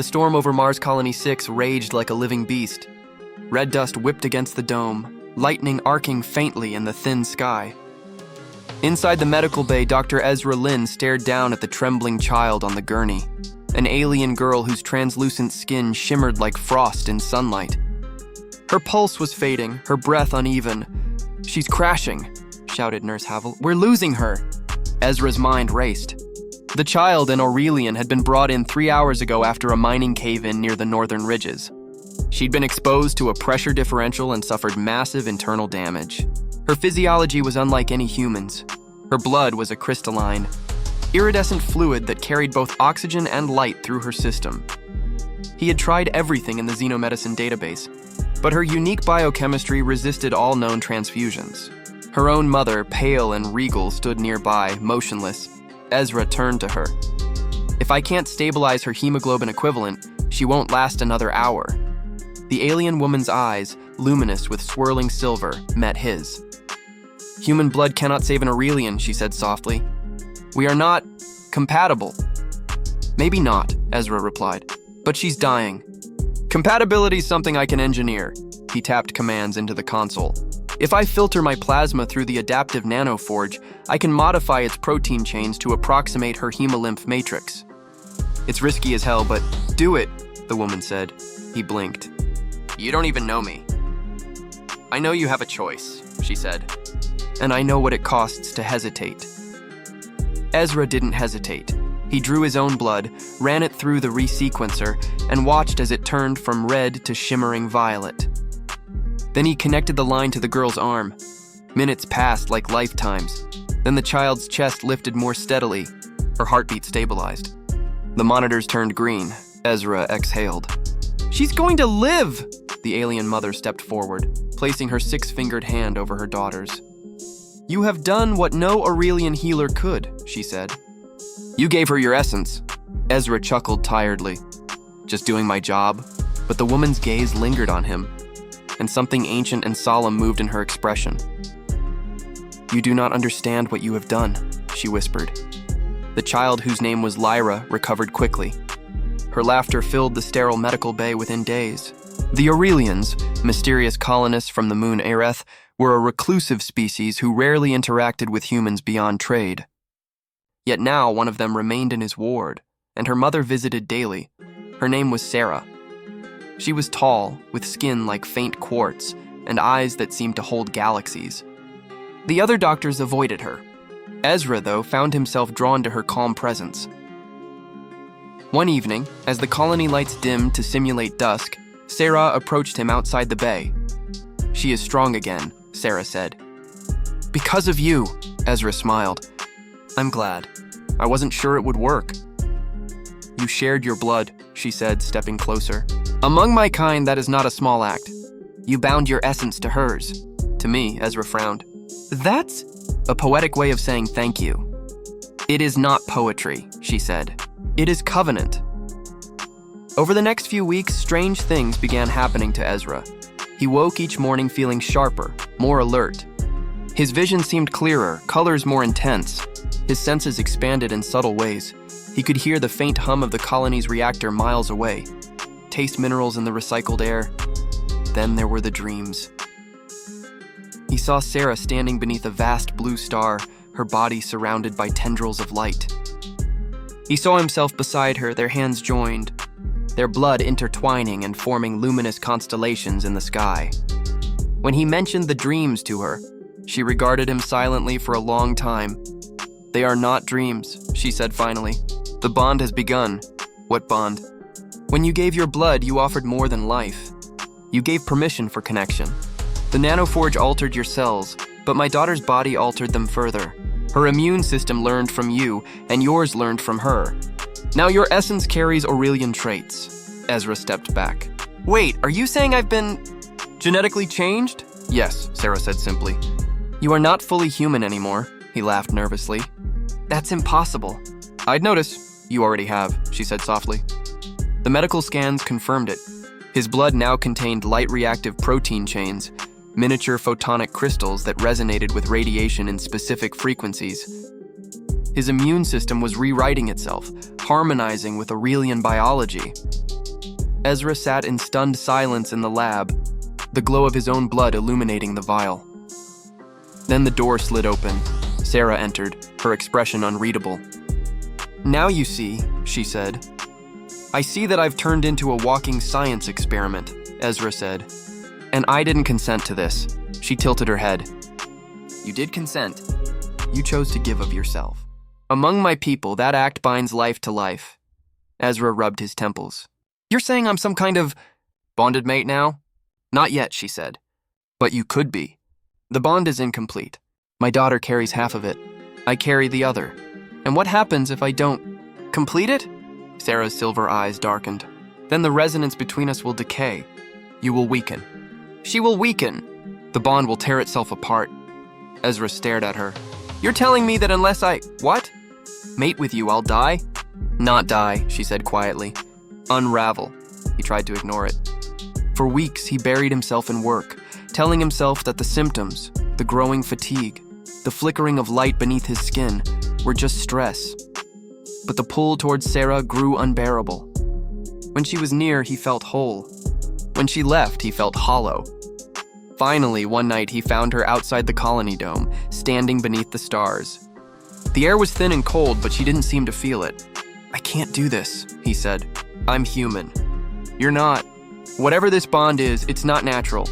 The storm over Mars Colony 6 raged like a living beast. Red dust whipped against the dome, lightning arcing faintly in the thin sky. Inside the medical bay, Dr. Ezra Lin stared down at the trembling child on the gurney, an alien girl whose translucent skin shimmered like frost in sunlight. Her pulse was fading, her breath uneven. "She's crashing," shouted Nurse Havel. "We're losing her." Ezra's mind raced. The child, an Aurelian, had been brought in 3 hours ago after a mining cave-in near the northern ridges. She'd been exposed to a pressure differential and suffered massive internal damage. Her physiology was unlike any human's. Her blood was a crystalline, iridescent fluid that carried both oxygen and light through her system. He had tried everything in the xenomedicine database, but her unique biochemistry resisted all known transfusions. Her own mother, pale and regal, stood nearby, motionless. Ezra turned to her. "If I can't stabilize her hemoglobin equivalent, she won't last another hour." The alien woman's eyes, luminous with swirling silver, met his. "Human blood cannot save an Aurelian," she said softly. "We are not compatible." "Maybe not," Ezra replied, "but she's dying." "Compatibility's something I can engineer." He tapped commands into the console. "If I filter my plasma through the adaptive nanoforge, I can modify its protein chains to approximate her hemolymph matrix." "It's risky as hell, but do it," the woman said. He blinked. "You don't even know me." "I know you have a choice," she said. "And I know what it costs to hesitate." Ezra didn't hesitate. He drew his own blood, ran it through the resequencer, and watched as it turned from red to shimmering violet. Then he connected the line to the girl's arm. Minutes passed like lifetimes. Then the child's chest lifted more steadily. Her heartbeat stabilized. The monitors turned green. Ezra exhaled. "She's going to live!" The alien mother stepped forward, placing her 6-fingered hand over her daughter's. "You have done what no Aurelian healer could," she said. "You gave her your essence." Ezra chuckled tiredly. "Just doing my job." But the woman's gaze lingered on him, and something ancient and solemn moved in her expression. "You do not understand what you have done," she whispered. The child, whose name was Lyra, recovered quickly. Her laughter filled the sterile medical bay within days. The Aurelians, mysterious colonists from the moon Aereth, were a reclusive species who rarely interacted with humans beyond trade. Yet now one of them remained in his ward, and her mother visited daily. Her name was Sarah. She was tall, with skin like faint quartz, and eyes that seemed to hold galaxies. The other doctors avoided her. Ezra, though, found himself drawn to her calm presence. One evening, as the colony lights dimmed to simulate dusk, Sarah approached him outside the bay. "She is strong again," Sarah said. "Because of you," Ezra smiled. "I'm glad. I wasn't sure it would work." "You shared your blood," she said, stepping closer. "Among my kind, that is not a small act. You bound your essence to hers." To me, Ezra frowned. "That's a poetic way of saying thank you." "It is not poetry," she said. "It is covenant." Over the next few weeks, strange things began happening to Ezra. He woke each morning feeling sharper, more alert. His vision seemed clearer, colors more intense. His senses expanded in subtle ways. He could hear the faint hum of the colony's reactor miles away, taste minerals in the recycled air. Then there were the dreams. He saw Sarah standing beneath a vast blue star, her body surrounded by tendrils of light. He saw himself beside her, their hands joined, their blood intertwining and forming luminous constellations in the sky. When he mentioned the dreams to her, she regarded him silently for a long time. "They are not dreams," she said finally. "The bond has begun." "What bond?" "When you gave your blood, you offered more than life. You gave permission for connection. The nanoforge altered your cells, but my daughter's body altered them further. Her immune system learned from you, and yours learned from her. Now your essence carries Aurelian traits." Ezra stepped back. "Wait, are you saying I've been genetically changed?" "Yes," Sarah said simply. "You are not fully human anymore," he laughed nervously. "That's impossible." "I'd notice. You already have," she said softly. The medical scans confirmed it. His blood now contained light-reactive protein chains, miniature photonic crystals that resonated with radiation in specific frequencies. His immune system was rewriting itself, harmonizing with Aurelian biology. Ezra sat in stunned silence in the lab, the glow of his own blood illuminating the vial. Then the door slid open. Sarah entered, her expression unreadable. "Now you see," she said. "I see that I've turned into a walking science experiment," Ezra said. "And I didn't consent to this." She tilted her head. "You did consent. You chose to give of yourself. Among my people, that act binds life to life." Ezra rubbed his temples. "You're saying I'm some kind of bonded mate now?" "Not yet," she said. "But you could be. The bond is incomplete. My daughter carries half of it. I carry the other. And what happens if I don't complete it?" Sarah's silver eyes darkened. "Then the resonance between us will decay. You will weaken." "She will weaken. The bond will tear itself apart." Ezra stared at her. "You're telling me that unless I, what? Mate with you, I'll die?" "Not die," she said quietly. "Unravel." He tried to ignore it. For weeks, he buried himself in work, telling himself that the symptoms, the growing fatigue, the flickering of light beneath his skin, were just stress. But the pull towards Sarah grew unbearable. When she was near, he felt whole. When she left, he felt hollow. Finally, one night, he found her outside the colony dome, standing beneath the stars. The air was thin and cold, but she didn't seem to feel it. "I can't do this," he said. "I'm human." "You're not. Whatever this bond is, it's not natural."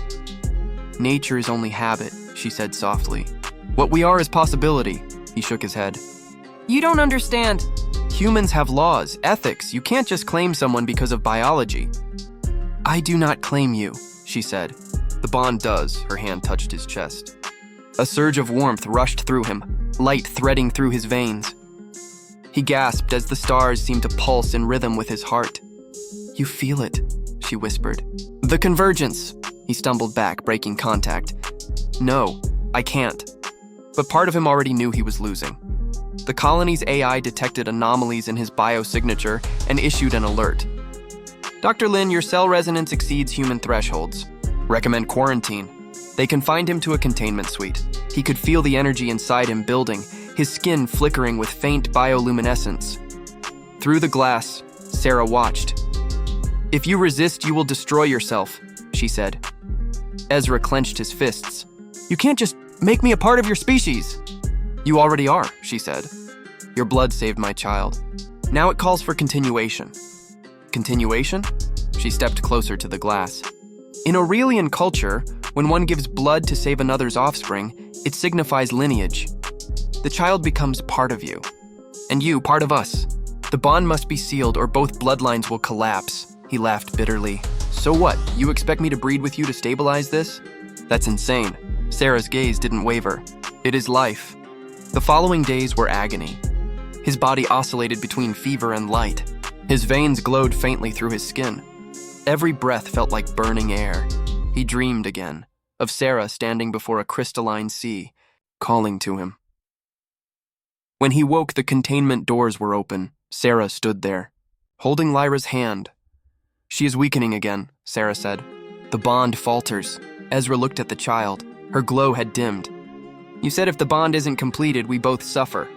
"Nature is only habit," she said softly. "What we are is possibility." He shook his head. "You don't understand. Humans have laws, ethics. You can't just claim someone because of biology." "I do not claim you," she said. "The bond does." Her hand touched his chest. A surge of warmth rushed through him, light threading through his veins. He gasped as the stars seemed to pulse in rhythm with his heart. "You feel it," she whispered. "The convergence." He stumbled back, breaking contact. "No, I can't." But part of him already knew he was losing. The colony's AI detected anomalies in his biosignature and issued an alert. "Dr. Lin, your cell resonance exceeds human thresholds. Recommend quarantine." They confined him to a containment suite. He could feel the energy inside him building, his skin flickering with faint bioluminescence. Through the glass, Sarah watched. "If you resist, you will destroy yourself," she said. Ezra clenched his fists. "You can't just make me a part of your species." "You already are," she said. "Your blood saved my child. Now it calls for continuation." "Continuation?" She stepped closer to the glass. "In Aurelian culture, when one gives blood to save another's offspring, it signifies lineage. The child becomes part of you, and you part of us. The bond must be sealed or both bloodlines will collapse." He laughed bitterly. "So what? You expect me to breed with you to stabilize this? That's insane." Sarah's gaze didn't waver. "It is life." The following days were agony. His body oscillated between fever and light. His veins glowed faintly through his skin. Every breath felt like burning air. He dreamed again, of Sarah standing before a crystalline sea, calling to him. When he woke, the containment doors were open. Sarah stood there, holding Lyra's hand. "She is weakening again," Sarah said. "The bond falters." Ezra looked at the child. Her glow had dimmed. "You said if the bond isn't completed, we both suffer.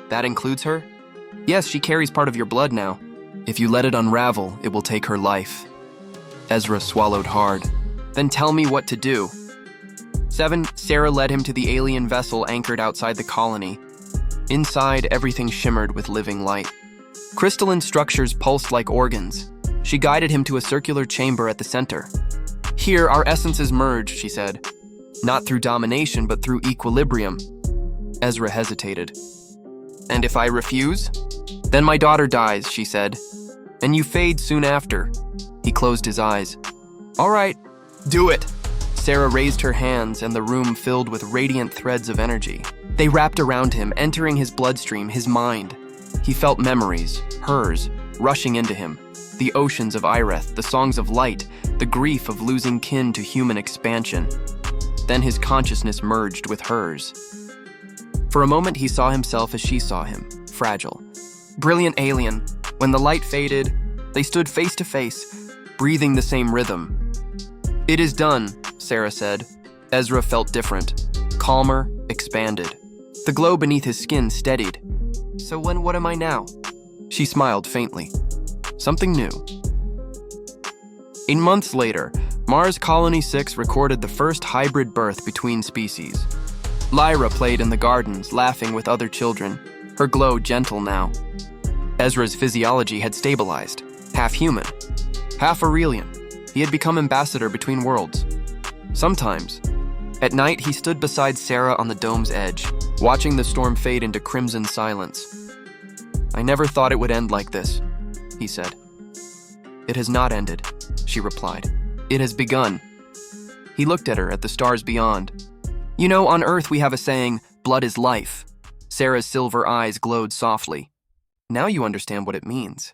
That includes her?" "Yes, she carries part of your blood now. If you let it unravel, it will take her life." Ezra swallowed hard. "Then tell me what to do." 7. Sarah led him to the alien vessel anchored outside the colony. Inside, everything shimmered with living light. Crystalline structures pulsed like organs. She guided him to a circular chamber at the center. "Here, our essences merge," she said. "Not through domination, but through equilibrium." Ezra hesitated. "And if I refuse?" "Then my daughter dies," she said. "And you fade soon after." He closed his eyes. "All right, do it." Sarah raised her hands, and the room filled with radiant threads of energy. They wrapped around him, entering his bloodstream, his mind. He felt memories, hers, rushing into him. The oceans of Ireth, the songs of light, the grief of losing kin to human expansion. Then his consciousness merged with hers. For a moment, he saw himself as she saw him, fragile. Brilliant alien. When the light faded, they stood face to face, breathing the same rhythm. "It is done," Sarah said. Ezra felt different, calmer, expanded. The glow beneath his skin steadied. "So what am I now?" She smiled faintly. "Something new." Months later, Mars Colony 6 recorded the first hybrid birth between species. Lyra played in the gardens, laughing with other children, her glow gentle now. Ezra's physiology had stabilized, half human, half Aurelian. He had become ambassador between worlds. Sometimes, at night, he stood beside Sarah on the dome's edge, watching the storm fade into crimson silence. "I never thought it would end like this," he said. "It has not ended," she replied. "It has begun." He looked at her, at the stars beyond. "You know, on Earth we have a saying, 'Blood is life.'" Sarah's silver eyes glowed softly. "Now you understand what it means."